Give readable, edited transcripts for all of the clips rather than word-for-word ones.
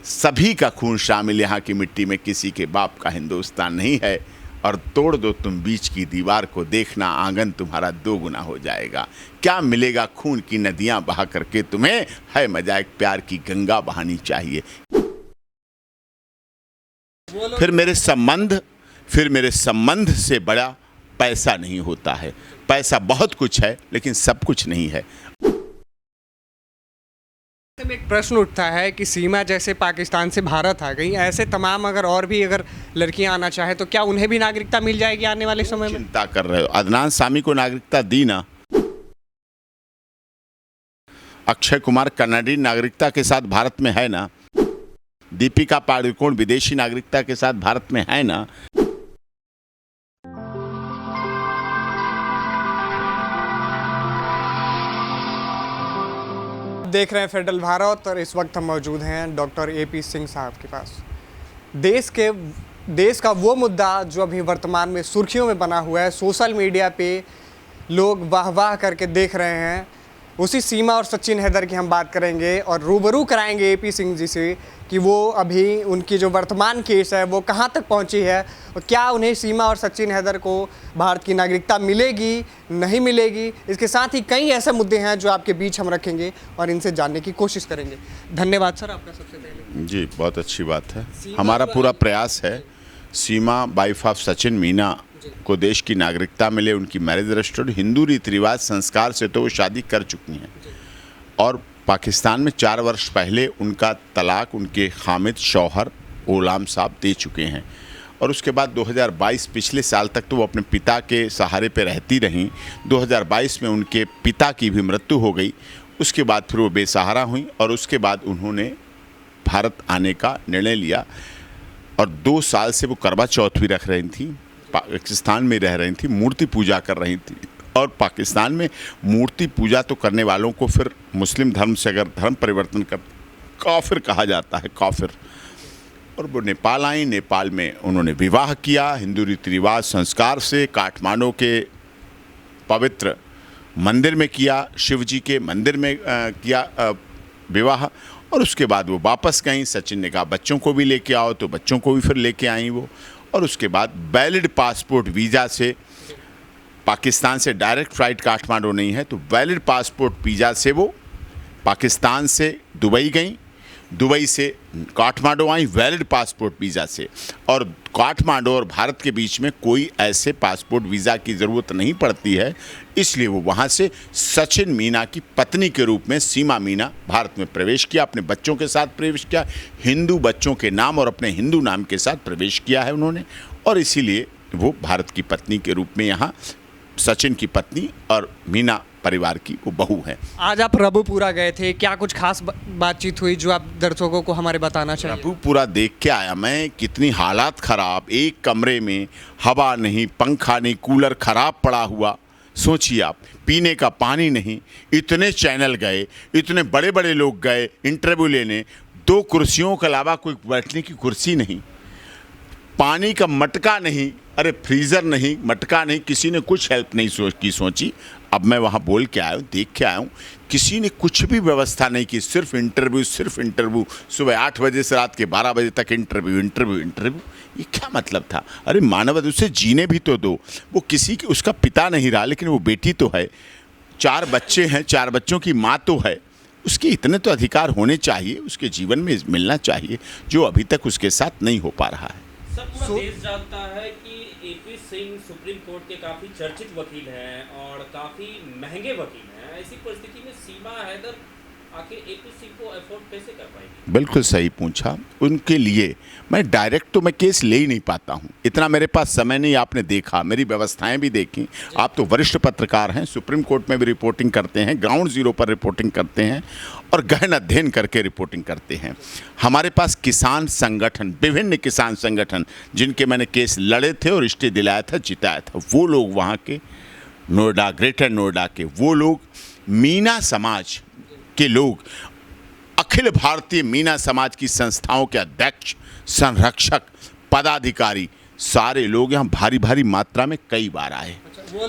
सभी का खून शामिल यहाँ की मिट्टी में, किसी के बाप का हिंदुस्तान नहीं है। और तोड़ दो तुम बीच की दीवार को, देखना आंगन तुम्हारा 2 गुना हो जाएगा। क्या मिलेगा खून की नदियाँ बहा करके तुम्हें, है मजा एक प्यार की गंगा बहानी चाहिए। फिर मेरे संबंध से बड़ा पैसा नहीं होता है। पैसा बहुत कुछ है लेकिन सब कुछ नहीं है। में एक प्रश्न उठता है कि सीमा जैसे पाकिस्तान से भारत आ गई, ऐसे तमाम और भी लड़कियां आना चाहे तो क्या उन्हें भी नागरिकता मिल जाएगी आने वाले समय में? चिंता कर रहे हो? अदनान सामी को नागरिकता दी ना। अक्षय कुमार कनाडी नागरिकता के साथ भारत में है ना। दीपिका पादुकोण विदेशी नागरिकता के साथ भारत में है ना। देख रहे हैं फेडरल भारत और इस वक्त हम मौजूद हैं डॉक्टर AP सिंह साहब के पास। देश का वो मुद्दा जो अभी वर्तमान में सुर्खियों में बना हुआ है, सोशल मीडिया पे लोग वाह वाह करके देख रहे हैं, उसी सीमा और सचिन हैदर की हम बात करेंगे और रूबरू कराएंगे AP सिंह जी से कि वो अभी उनकी जो वर्तमान केस है वो कहाँ तक पहुँची है और क्या उन्हें सीमा और सचिन हैदर को भारत की नागरिकता मिलेगी नहीं मिलेगी। इसके साथ ही कई ऐसे मुद्दे हैं जो आपके बीच हम रखेंगे और इनसे जानने की कोशिश करेंगे। धन्यवाद सर आपका सबसे पहले। जी बहुत अच्छी बात है। हमारा पूरा प्रयास है सीमा वाइफ ऑफ सचिन मीना को देश की नागरिकता मिले, उनकी मैरिज रजिस्टर्ड, हिंदू रीति रिवाज संस्कार से तो वो शादी कर चुकी हैं और पाकिस्तान में 4 वर्ष पहले उनका तलाक उनके हामिद शौहर गुलाम साहब दे चुके हैं। और उसके बाद 2022 पिछले साल तक तो वो अपने पिता के सहारे पे रहती रहीं। 2022 में उनके पिता की भी मृत्यु हो गई। उसके बाद फिर वो बेसहारा हुई और उसके बाद उन्होंने भारत आने का निर्णय लिया और 2 साल से वो करवा चौथ भी रख रही थी, पाकिस्तान में रह रही थी, मूर्ति पूजा कर रही थी। और पाकिस्तान में मूर्ति पूजा तो करने वालों को फिर मुस्लिम धर्म से अगर धर्म परिवर्तन कर काफिर कहा जाता है, काफिर। और वो नेपाल आई, नेपाल में उन्होंने विवाह किया हिंदू रीति रिवाज संस्कार से, काठमांडू के पवित्र मंदिर में किया, शिव जी के मंदिर में किया विवाह। और उसके बाद वो वापस गई। सचिन ने कहा बच्चों को भी लेके आओ, तो बच्चों को भी फिर लेके आई वो। और उसके बाद वैलिड पासपोर्ट वीज़ा से, पाकिस्तान से डायरेक्ट फ़्लाइट काठमांडू नहीं है, तो वैलिड पासपोर्ट वीज़ा से वो पाकिस्तान से दुबई गई, दुबई से काठमांडू आई वैलिड पासपोर्ट वीज़ा से। और काठमांडू और भारत के बीच में कोई ऐसे पासपोर्ट वीज़ा की ज़रूरत नहीं पड़ती है, इसलिए वो वहाँ से सचिन मीना की पत्नी के रूप में सीमा मीना भारत में प्रवेश किया, अपने बच्चों के साथ प्रवेश किया, हिंदू बच्चों के नाम और अपने हिंदू नाम के साथ प्रवेश किया है उन्होंने। और इसीलिए वो भारत की पत्नी के रूप में यहाँ सचिन की पत्नी और मीना परिवार की वो बहू है। आज आप रबुपुरा गए थे, क्या कुछ खास बातचीत हुई जो आप दर्शकों को हमारे बताना चाहिए? रबुपुरा देख के आया मैं, कितनी हालात ख़राब, एक कमरे में हवा नहीं, पंखा नहीं, कूलर ख़राब पड़ा हुआ। सोचिए आप, पीने का पानी नहीं, इतने चैनल गए, इतने बड़े बड़े लोग गए इंटरव्यू लेने, 2 कुर्सियों के अलावा कोई बैठने की कुर्सी नहीं, पानी का मटका नहीं, अरे फ्रीज़र नहीं, मटका नहीं, किसी ने कुछ हेल्प नहीं सोची। अब मैं वहाँ बोल के आया हूँ, देख के आया हूँ, किसी ने कुछ भी व्यवस्था नहीं की, सिर्फ इंटरव्यू। सुबह 8 बजे से रात के 12 बजे तक इंटरव्यू। ये क्या मतलब था? अरे मानव उसे जीने भी तो दो। वो किसी की, उसका पिता नहीं रहा लेकिन वो बेटी तो है, 4 बच्चे हैं, 4 बच्चों की माँ तो है, उसके इतने तो अधिकार होने चाहिए, उसके जीवन में मिलना चाहिए, जो अभी तक उसके साथ नहीं हो पा रहा है। सब पूरा देश जानता है कि AP सिंह सुप्रीम कोर्ट के काफ़ी चर्चित वकील हैं और काफ़ी महंगे वकील हैं। ऐसी परिस्थिति में सीमा हैदर आखिर AP सिंह को अफोर्ड कैसे कर पाएगी? बिल्कुल सही पूछा। उनके लिए मैं डायरेक्ट तो मैं केस ले ही नहीं पाता हूँ, इतना मेरे पास समय नहीं। आपने देखा, मेरी व्यवस्थाएं भी देखी। आप तो वरिष्ठ पत्रकार हैं, सुप्रीम कोर्ट में भी रिपोर्टिंग करते हैं, ग्राउंड जीरो पर रिपोर्टिंग करते हैं और गहन अध्ययन करके रिपोर्टिंग करते हैं। हमारे पास किसान संगठन, विभिन्न किसान संगठन जिनके मैंने केस लड़े थे और स्टे दिलाया था, जिताया था, वो लोग वहाँ के नोएडा, ग्रेटर नोएडा के वो लोग, मीना समाज के लोग, अखिल भारतीय मीना समाज की संस्थाओं के अध्यक्ष, संरक्षक, पदाधिकारी, सारे लोग यहाँ भारी भारी मात्रा में कई बार आए।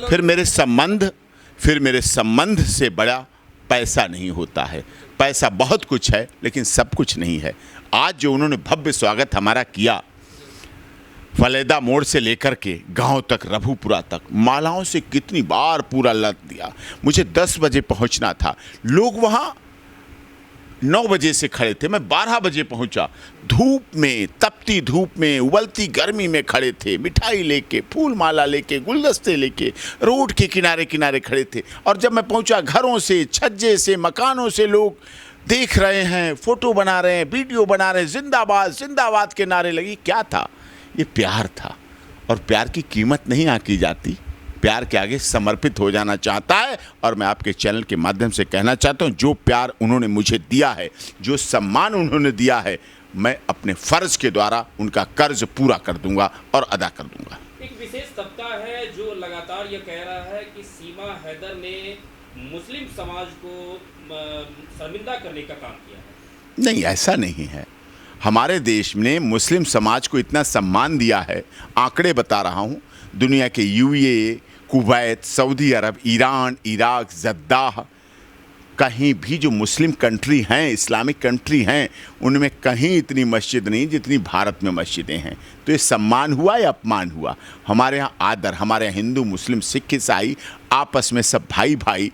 फिर मेरे संबंध से बड़ा पैसा नहीं होता है। पैसा बहुत कुछ है लेकिन सब कुछ नहीं है। आज जो उन्होंने भव्य स्वागत हमारा किया, फलेदा मोड़ से लेकर के गांव तक, रघुपुरा तक, मालाओं से कितनी बार पूरा लद दिया। मुझे 10 बजे पहुंचना था, लोग वहां 9 बजे से खड़े थे, मैं 12 बजे पहुंचा। धूप में, तपती धूप में, उबलती गर्मी में खड़े थे, मिठाई लेके, फूल माला लेके, गुलदस्ते लेके रोड के किनारे किनारे खड़े थे। और जब मैं पहुंचा, घरों से, छज्जे से, मकानों से लोग देख रहे हैं, फोटो बना रहे हैं, वीडियो बना रहे हैं, जिंदाबाद जिंदाबाद के नारे लगी। क्या था? ये प्यार था। और प्यार की कीमत नहीं आंकी जाती, प्यार के आगे समर्पित हो जाना चाहता है। और मैं आपके चैनल के माध्यम से कहना चाहता हूं, जो प्यार उन्होंने मुझे दिया है, जो सम्मान उन्होंने दिया है, मैं अपने फर्ज के द्वारा उनका कर्ज पूरा कर दूंगा और अदा कर दूंगा। एक विशेष तबका है जो लगातार ये कह रहा है कि सीमा हैदर ने मुस्लिम समाज को शर्मिंदा करने का काम किया है। नहीं, ऐसा नहीं है। हमारे देश ने मुस्लिम समाज को इतना सम्मान दिया है, आंकड़े बता रहा हूं, दुनिया के यूएई, कुवैत, सऊदी अरब, ईरान, इराक, जद्दाह, कहीं भी जो मुस्लिम कंट्री हैं, इस्लामिक कंट्री हैं, उनमें कहीं इतनी मस्जिद नहीं जितनी भारत में मस्जिदें हैं। तो ये सम्मान हुआ या अपमान हुआ? हमारे यहाँ आदर, हमारे यहाँ हिंदू, मुस्लिम, सिख, ईसाई आपस में सब भाई भाई,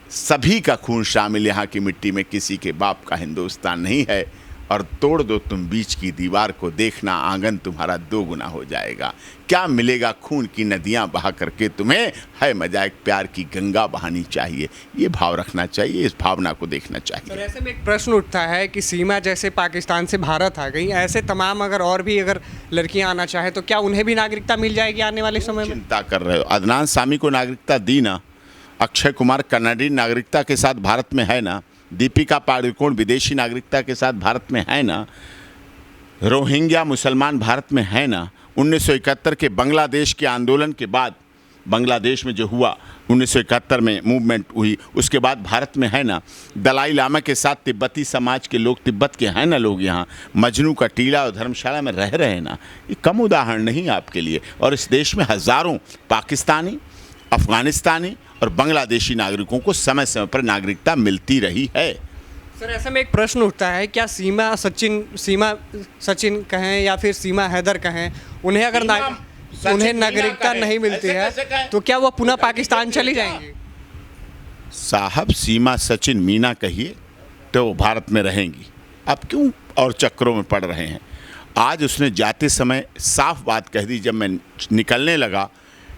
सभी का खून शामिल यहाँ की मिट्टी में, किसी के बाप का हिंदुस्तान नहीं है। और तोड़ दो तुम बीच की दीवार को, देखना आंगन तुम्हारा 2 गुना हो जाएगा। क्या मिलेगा? खून की नदियां बहा करके तुम्हें, है मजा एक प्यार की गंगा बहानी चाहिए। ये भाव रखना चाहिए, इस भावना को देखना चाहिए। सर, ऐसे में एक प्रश्न उठता है कि सीमा जैसे पाकिस्तान से भारत आ गई, ऐसे तमाम अगर और भी अगर लड़कियां आना चाहे तो क्या उन्हें भी नागरिकता मिल जाएगी आने वाले समय में? चिंता कर रहे हो? अदनान सामी को नागरिकता दी ना, अक्षय कुमार कनाडियन नागरिकता के साथ भारत में है ना, दीपिका पादुकोण विदेशी नागरिकता के साथ भारत में है ना, रोहिंग्या मुसलमान भारत में है ना, 1971 के बांग्लादेश के आंदोलन के बाद, बांग्लादेश में जो हुआ 1971 में मूवमेंट हुई, उसके बाद भारत में है ना, दलाई लामा के साथ तिब्बती समाज के लोग, तिब्बत के हैं ना लोग यहाँ, मजनू का टीला और धर्मशाला में रह रहे हैं ना। ये कम उदाहरण नहीं आपके लिए। और इस देश में हज़ारों पाकिस्तानी, अफगानिस्तानी और बांग्लादेशी नागरिकों को समय समय पर नागरिकता मिलती रही है। सर, ऐसे में एक प्रश्न उठता है, क्या सीमा सचिन कहें या फिर सीमा हैदर कहें, उन्हें अगर उन्हें नागरिकता नहीं मिलती है तो क्या वो पुनः पाकिस्तान चली जाएंगी? साहब, सीमा सचिन मीना कहिए तो वो भारत में रहेंगी। अब क्यों और चक्रों में पड़ रहे हैं? आज उसने जाते समय साफ बात कह दी, जब मैं निकलने लगा,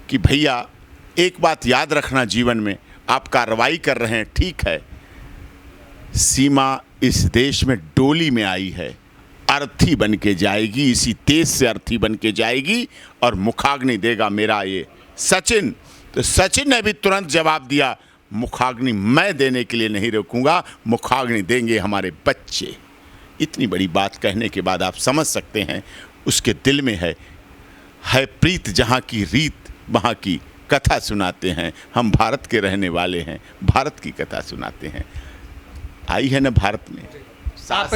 कि भैया एक बात याद रखना, जीवन में आप कार्रवाई कर रहे हैं, ठीक है, सीमा इस देश में डोली में आई है, अर्थी बन के जाएगी, इसी तेज से अर्थी बन के जाएगी और मुखाग्नि देगा मेरा ये सचिन। तो सचिन ने भी तुरंत जवाब दिया, मुखाग्नि मैं देने के लिए नहीं रोकूंगा, मुखाग्नि देंगे हमारे बच्चे। इतनी बड़ी बात कहने के बाद आप समझ सकते हैं उसके दिल में है प्रीत, जहाँ की रीत वहाँ की कथा सुनाते हैं। हम भारत के रहने वाले हैं, भारत की कथा सुनाते हैं। आई है ना भारत में, सात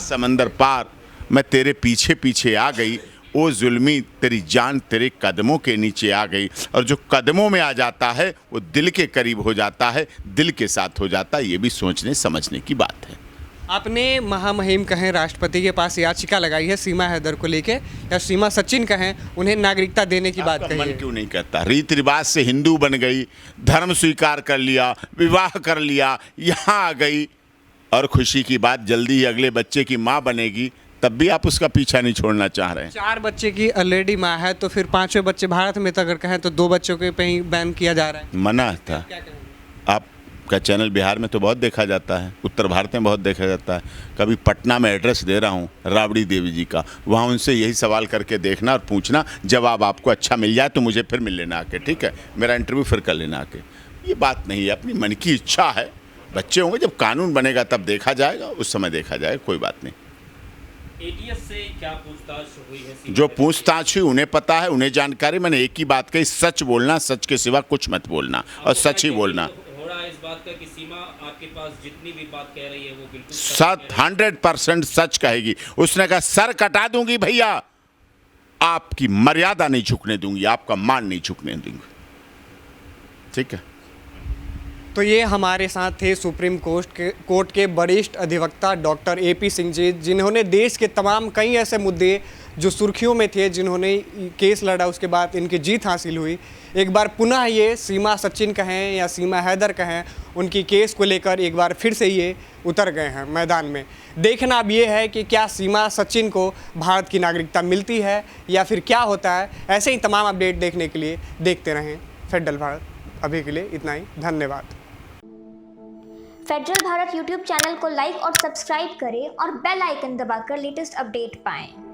समंदर पार मैं तेरे पीछे पीछे आ गई, ओ जुल्मी तेरी जान तेरे कदमों के नीचे आ गई। और जो कदमों में आ जाता है वो दिल के करीब हो जाता है, दिल के साथ हो जाता है। ये भी सोचने समझने की बात है। आपने महामहिम कहें राष्ट्रपति के पास याचिका लगाई है सीमा हैदर को लेके, या सीमा सचिन कहें उन्हें नागरिकता देने की बात कही है? मन क्यों नहीं करता? रीति रिवाज से हिंदू बन गई, धर्म स्वीकार कर लिया, विवाह कर लिया, यहाँ आ गई, और खुशी की बात जल्दी ही अगले बच्चे की माँ बनेगी, तब भी आप उसका पीछा नहीं छोड़ना चाह रहे हैं। 4 बच्चे की ऑलरेडी माँ है, तो फिर 5वें बच्चे भारत में, तो अगर कहें तो 2 बच्चों के पे ही बैन किया जा रहा है। मना था। आपका चैनल बिहार में तो बहुत देखा जाता है, उत्तर भारत में बहुत देखा जाता है। कभी पटना में एड्रेस दे रहा हूँ राबड़ी देवी जी का, वहाँ उनसे यही सवाल करके देखना और पूछना, जवाब आपको अच्छा मिल जाए तो मुझे फिर मिल लेना आके, ठीक है, मेरा इंटरव्यू फिर कर लेना आके। ये बात नहीं है, अपनी मन की इच्छा है। बच्चे होंगे, जब कानून बनेगा तब देखा जाएगा, उस समय देखा जाएगा, कोई बात नहीं। एटीएस से क्या पूछताछ हुई है? जो पूछताछ हुई उन्हें पता है, उन्हें जानकारी। मैंने एक ही बात कही, सच बोलना, सच के सिवा कुछ मत बोलना, और सच ही बोलना। हो रहा है इस बात का कि सीमा आपके पास जितनी भी बात कह रही है वो बिल्कुल 100% सच कहेगी। उसने कहा सर कटा दूंगी भैया, आपकी मर्यादा नहीं झुकने दूंगी, आपका मान नहीं झुकने दूंगी, ठीक है। तो ये हमारे साथ थे सुप्रीम कोर्ट के वरिष्ठ अधिवक्ता डॉक्टर AP सिंह जी, जिन्होंने देश के तमाम कई ऐसे मुद्दे जो सुर्खियों में थे, जिन्होंने केस लड़ा, उसके बाद इनकी जीत हासिल हुई। एक बार पुनः ये सीमा सचिन कहें या सीमा हैदर कहें, उनकी केस को लेकर एक बार फिर से ये उतर गए हैं मैदान में। देखना अब ये है कि क्या सीमा सचिन को भारत की नागरिकता मिलती है या फिर क्या होता है। ऐसे ही तमाम अपडेट देखने के लिए देखते रहें फेडरल भारत। अभी के लिए इतना ही, धन्यवाद। फेडरल भारत यूट्यूब चैनल को लाइक और सब्सक्राइब करें और बेल आइकन दबाकर लेटेस्ट अपडेट पाएं।